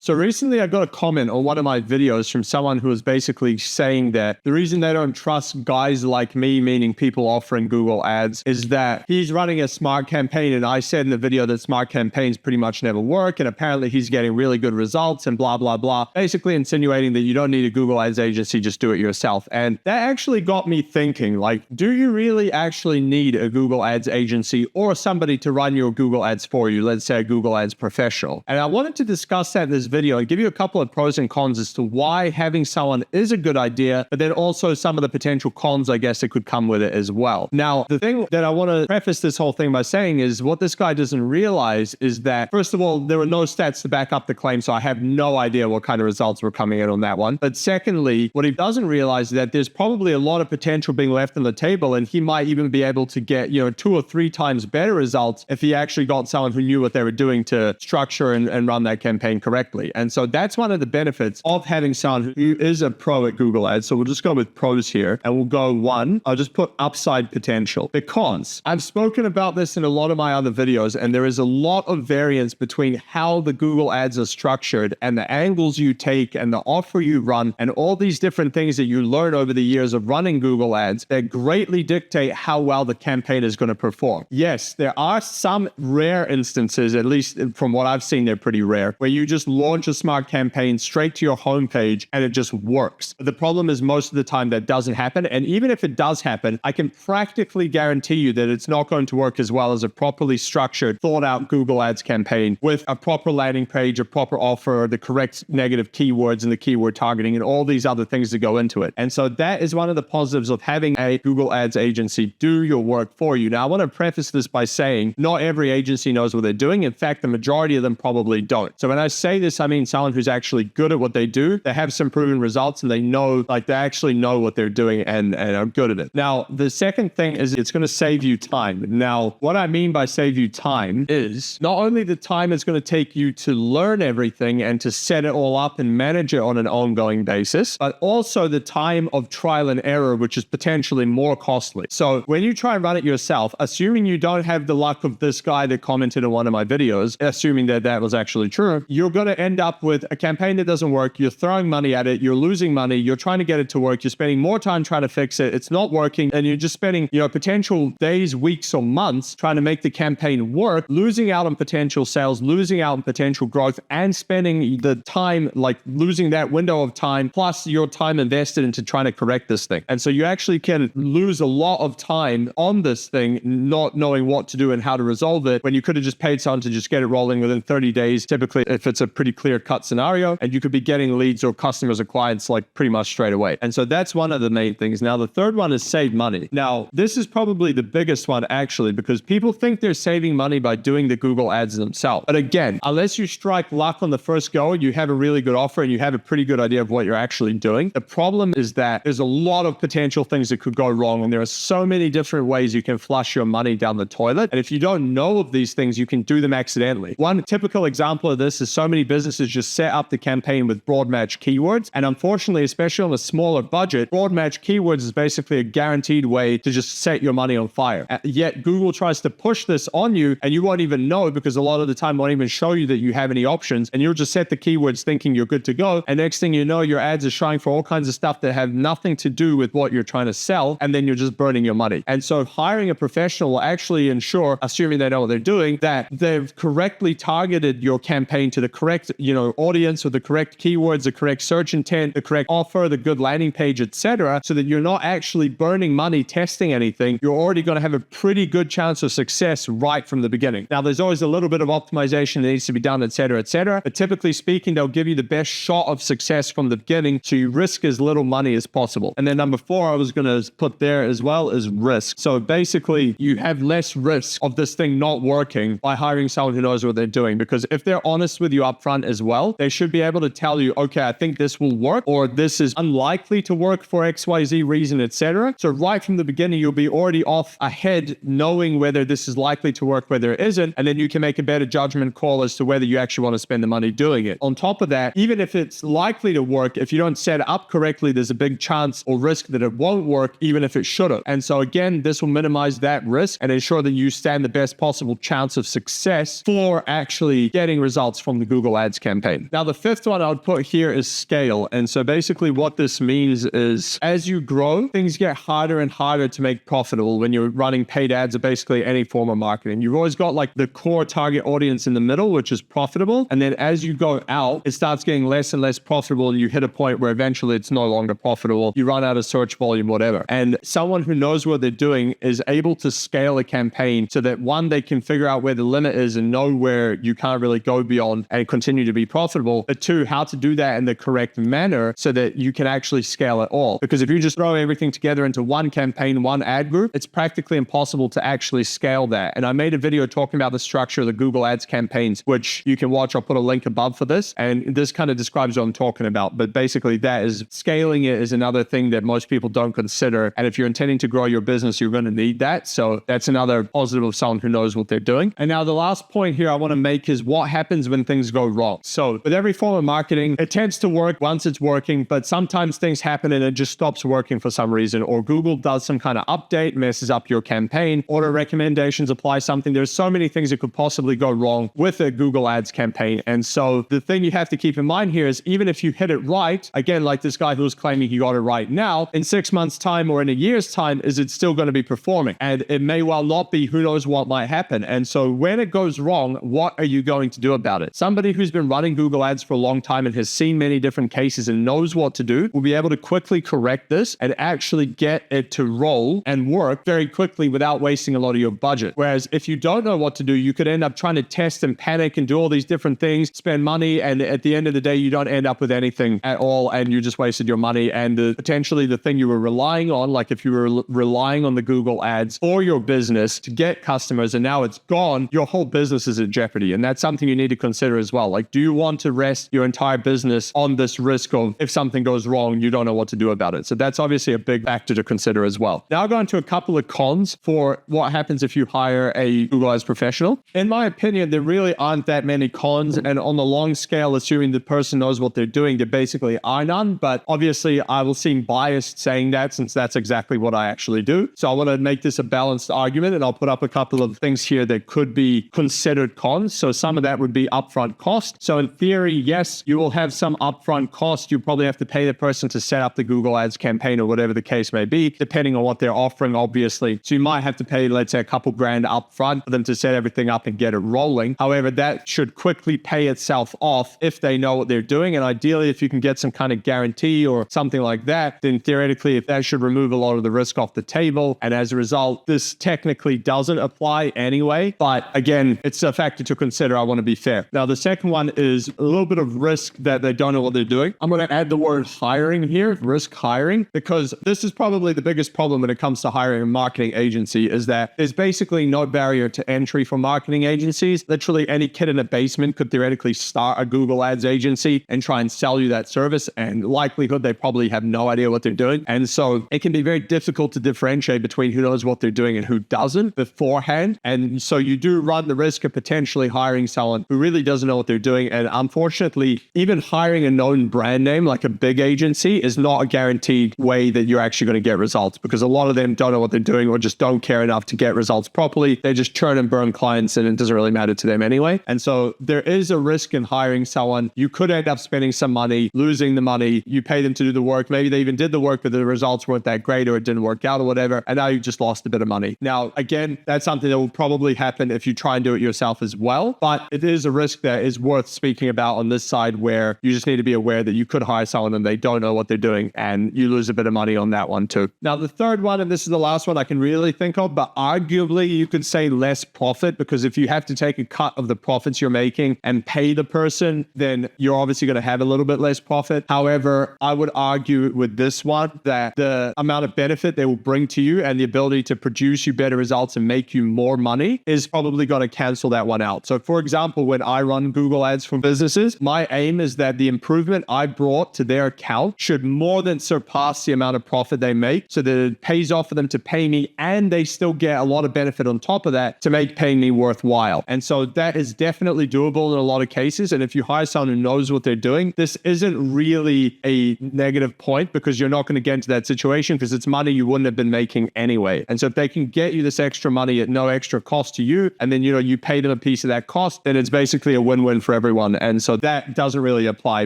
So recently I got a comment on one of my videos from someone who was basically saying that the reason they don't trust guys like me, meaning people offering Google ads, is that he's running a smart campaign. And I said in the video that smart campaigns pretty much never work. And apparently he's getting really good results and blah, blah, blah. Basically insinuating that you don't need a Google ads agency, just do it yourself. And that actually got me thinking, like, do you really actually need a Google ads agency or somebody to run your Google ads for you? Let's say a Google ads professional. And I wanted to discuss that in this video and give you a couple of pros and cons as to why having someone is a good idea, but then also some of the potential cons, I guess, that could come with it as well. Now, the thing that I want to preface this whole thing by saying is what this guy doesn't realize is that, first of all, there were no stats to back up the claim, so I have no idea what kind of results were coming in on that one. But secondly, what he doesn't realize is that there's probably a lot of potential being left on the table, and he might even be able to get, 2 or 3 times better results if he actually got someone who knew what they were doing to structure and run that campaign correctly. And so that's one of the benefits of having someone who is a pro at Google Ads. So we'll just go with pros here, and we'll go 1. I'll just put upside potential, because I've spoken about this in a lot of my other videos, and there is a lot of variance between how the Google Ads are structured and the angles you take and the offer you run and all these different things that you learn over the years of running Google Ads that greatly dictate how well the campaign is going to perform. Yes, there are some rare instances, at least from what I've seen, they're pretty rare, where you just launch a smart campaign straight to your homepage and it just works. But the problem is most of the time that doesn't happen. And even if it does happen, I can practically guarantee you that it's not going to work as well as a properly structured, thought out Google Ads campaign with a proper landing page, a proper offer, the correct negative keywords and the keyword targeting and all these other things that go into it. And so that is one of the positives of having a Google Ads agency do your work for you. Now, I want to preface this by saying not every agency knows what they're doing. In fact, the majority of them probably don't. So when I say this, I mean someone who's actually good at what they do. They have some proven results and they know, they actually know what they're doing and are good at it. Now, the second thing is it's going to save you time. Now, what I mean by save you time is not only the time it's going to take you to learn everything and to set it all up and manage it on an ongoing basis, but also the time of trial and error, which is potentially more costly. So when you try and run it yourself, assuming you don't have the luck of this guy that commented on one of my videos, assuming that that was actually true, you're going to end up with a campaign that doesn't work. You're throwing money at it. You're losing money. You're trying to get it to work. You're spending more time trying to fix it. It's not working. And you're just spending, potential days, weeks, or months trying to make the campaign work, losing out on potential sales, losing out on potential growth, and spending the time, losing that window of time, plus your time invested into trying to correct this thing. And so you actually can lose a lot of time on this thing, not knowing what to do and how to resolve it, when you could have just paid someone to just get it rolling within 30 days, typically if it's a pretty clear-cut scenario, and you could be getting leads or customers or clients pretty much straight away. And so that's one of the main things. Now, the third one is save money. Now, this is probably the biggest one actually, because people think they're saving money by doing the Google ads themselves. But again, unless you strike luck on the first go, you have a really good offer and you have a pretty good idea of what you're actually doing. The problem is that there's a lot of potential things that could go wrong, and there are so many different ways you can flush your money down the toilet. And if you don't know of these things, you can do them accidentally. One typical example of this is so many businesses just set up the campaign with broad match keywords. And unfortunately, especially on a smaller budget, broad match keywords is basically a guaranteed way to just set your money on fire. Yet Google tries to push this on you and you won't even know, because a lot of the time won't even show you that you have any options, and you'll just set the keywords thinking you're good to go. And next thing you know, your ads are showing for all kinds of stuff that have nothing to do with what you're trying to sell. And then you're just burning your money. And so hiring a professional will actually ensure, assuming they know what they're doing, that they've correctly targeted your campaign to the correct, audience with the correct keywords, the correct search intent, the correct offer, the good landing page, etc., so that you're not actually burning money testing anything. You're already going to have a pretty good chance of success right from the beginning. Now, there's always a little bit of optimization that needs to be done, etc., etc. But typically speaking, they'll give you the best shot of success from the beginning, so you risk as little money as possible. And then number 4, I was going to put there as well, is risk. So basically, you have less risk of this thing not working by hiring someone who knows what they're doing, because if they're honest with you up front as well, they should be able to tell you, okay, I think this will work, or this is unlikely to work for XYZ reason, etc. So right from the beginning, you'll be already off ahead, knowing whether this is likely to work, whether it isn't, and then you can make a better judgment call as to whether you actually want to spend the money doing it. On top of that, even if it's likely to work, if you don't set it up correctly, there's a big chance or risk that it won't work, even if it should have. And so again, this will minimize that risk and ensure that you stand the best possible chance of success for actually getting results from the Google Ads Ads campaign. Now, the fifth one I would put here is scale. And so basically what this means is as you grow, things get harder and harder to make profitable when you're running paid ads or basically any form of marketing. You've always got like the core target audience in the middle, which is profitable. And then as you go out, it starts getting less and less profitable. And you hit a point where eventually it's no longer profitable. You run out of search volume, whatever. And someone who knows what they're doing is able to scale a campaign so that one, they can figure out where the limit is and know where you can't really go beyond and continue to be profitable. But two, how to do that in the correct manner so that you can actually scale it all. Because if you just throw everything together into one campaign, one ad group, it's practically impossible to actually scale that. And I made a video talking about the structure of the Google Ads campaigns, which you can watch. I'll put a link above for this. And this kind of describes what I'm talking about. But basically that is scaling it is another thing that most people don't consider. And if you're intending to grow your business, you're going to need that. So that's another positive of someone who knows what they're doing. And now the last point here I want to make is what happens when things go wrong. So with every form of marketing, it tends to work once it's working, but sometimes things happen and it just stops working for some reason, or Google does some kind of update, messes up your campaign, auto recommendations apply something. There's so many things that could possibly go wrong with a Google Ads campaign. And so the thing you have to keep in mind here is even if you hit it right, again, like this guy who's claiming he got it right now, in 6 months time or in a year's time, is it still going to be performing? And it may well not be. Who knows what might happen? And so when it goes wrong, what are you going to do about it? Somebody who's been running Google Ads for a long time and has seen many different cases and knows what to do will be able to quickly correct this and actually get it to roll and work very quickly without wasting a lot of your budget. Whereas if you don't know what to do, you could end up trying to test and panic and do all these different things, spend money, and at the end of the day, you don't end up with anything at all and you just wasted your money. And potentially the thing you were relying on, like if you were relying on the Google Ads for your business to get customers and now it's gone, your whole business is in jeopardy. And that's something you need to consider as well. Like, do you want to rest your entire business on this risk of if something goes wrong, you don't know what to do about it? So that's obviously a big factor to consider as well. Now I'll go into a couple of cons for what happens if you hire a Google Ads professional. In my opinion, there really aren't that many cons. And on the long scale, assuming the person knows what they're doing, there basically are none. But obviously I will seem biased saying that since that's exactly what I actually do. So I want to make this a balanced argument and I'll put up a couple of things here that could be considered cons. So some of that would be upfront cost. So in theory, yes, you will have some upfront cost. You probably have to pay the person to set up the Google Ads campaign or whatever the case may be, depending on what they're offering, obviously. So you might have to pay, let's say, a couple grand upfront for them to set everything up and get it rolling. However, that should quickly pay itself off if they know what they're doing. And ideally, if you can get some kind of guarantee or something like that, then theoretically, if that should remove a lot of the risk off the table. And as a result, this technically doesn't apply anyway. But again, it's a factor to consider. I want to be fair. Now, the second one is a little bit of risk that they don't know what they're doing. I'm going to add the word hiring here, risk hiring, because this is probably the biggest problem when it comes to hiring a marketing agency is that there's basically no barrier to entry for marketing agencies. Literally any kid in a basement could theoretically start a Google Ads agency and try and sell you that service. And likelihood, they probably have no idea what they're doing. And so it can be very difficult to differentiate between who knows what they're doing and who doesn't beforehand. And so you do run the risk of potentially hiring someone who really doesn't know what they're doing. And unfortunately, even hiring a known brand name like a big agency is not a guaranteed way that you're actually going to get results, because a lot of them don't know what they're doing or just don't care enough to get results properly. They just churn and burn clients and it doesn't really matter to them anyway. And so there is a risk in hiring someone. You could end up spending some money, losing the money. You pay them to do the work. Maybe they even did the work, but the results weren't that great or it didn't work out or whatever. And now you just lost a bit of money. Now, again, that's something that will probably happen if you try and do it yourself as well. But it is a risk that is worth speaking about on this side, where you just need to be aware that you could hire someone and they don't know what they're doing and you lose a bit of money on that one too. Now, the third one, and this is the last one I can really think of, but arguably you could say less profit, because if you have to take a cut of the profits you're making and pay the person, then you're obviously going to have a little bit less profit. However, I would argue with this one that the amount of benefit they will bring to you and the ability to produce you better results and make you more money is probably going to cancel that one out. So for example, when I run Google Ads for businesses, my aim is that the improvement I brought to their account should more than surpass the amount of profit they make, so that it pays off for them to pay me and they still get a lot of benefit on top of that to make paying me worthwhile. And so that is definitely doable in a lot of cases. And if you hire someone who knows what they're doing, this isn't really a negative point, because you're not going to get into that situation because it's money you wouldn't have been making anyway. And so if they can get you this extra money at no extra cost to you, and then, you pay them a piece of that cost, then it's basically a win-win for everyone. And so that doesn't really apply.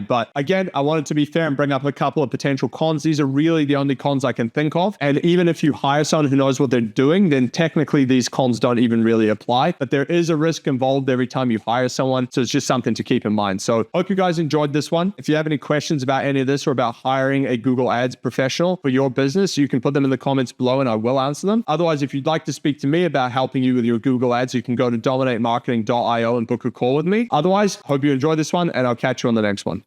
But again, I wanted to be fair and bring up a couple of potential cons. These are really the only cons I can think of. And even if you hire someone who knows what they're doing, then technically these cons don't even really apply. But there is a risk involved every time you hire someone. So it's just something to keep in mind. So hope you guys enjoyed this one. If you have any questions about any of this or about hiring a Google Ads professional for your business, you can put them in the comments below and I will answer them. Otherwise, if you'd like to speak to me about helping you with your Google Ads, you can go to dominatemarketing.io and book a call with me. Otherwise, hope you enjoyed this one and I'll catch you on the next one.